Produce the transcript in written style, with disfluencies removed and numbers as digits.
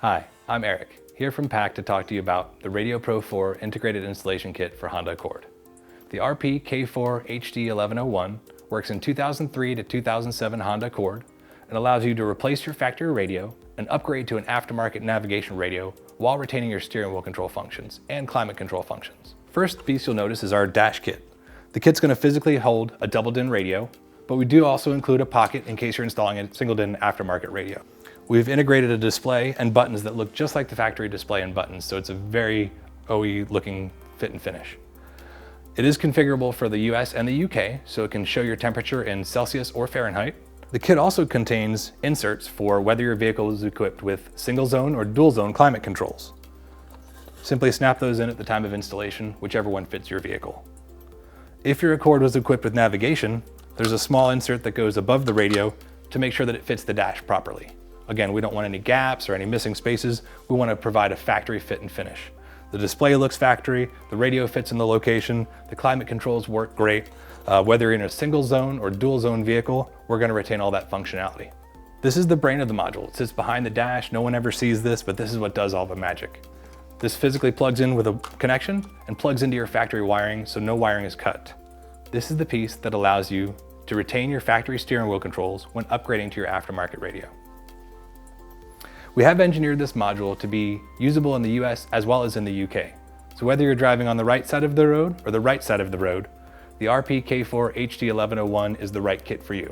Hi, I'm Eric, here from PAC to talk to you about the RadioPRO 4 Integrated Installation Kit for Honda Accord. The RPK4-HD1101 works in 2003 to 2007 Honda Accord and allows you to replace your factory radio and upgrade to an aftermarket navigation radio while retaining your steering wheel control functions and climate control functions. First piece you'll notice is our dash kit. The kit's going to physically hold a double-din radio, but we do also include a pocket in case you're installing a single-din aftermarket radio. We've integrated a display and buttons that look just like the factory display and buttons, so it's a very OE looking fit and finish. It is configurable for the US and the UK, so it can show your temperature in Celsius or Fahrenheit. The kit also contains inserts for whether your vehicle is equipped with single zone or dual zone climate controls. Simply snap those in at the time of installation, whichever one fits your vehicle. If your Accord was equipped with navigation, there's a small insert that goes above the radio to make sure that it fits the dash properly. Again, we don't want any gaps or any missing spaces. We want to provide a factory fit and finish. The display looks factory, the radio fits in the location, the climate controls work great. Whether you're in a single zone or dual zone vehicle, we're going to retain all that functionality. This is the brain of the module. It sits behind the dash. No one ever sees this, but this is what does all the magic. This physically plugs in with a connection and plugs into your factory wiring, so no wiring is cut. This is the piece that allows you to retain your factory steering wheel controls when upgrading to your aftermarket radio. We have engineered this module to be usable in the US as well as in the UK. So whether you're driving on the right side of the road or the right side of the road, the RPK4-HD1101 is the right kit for you.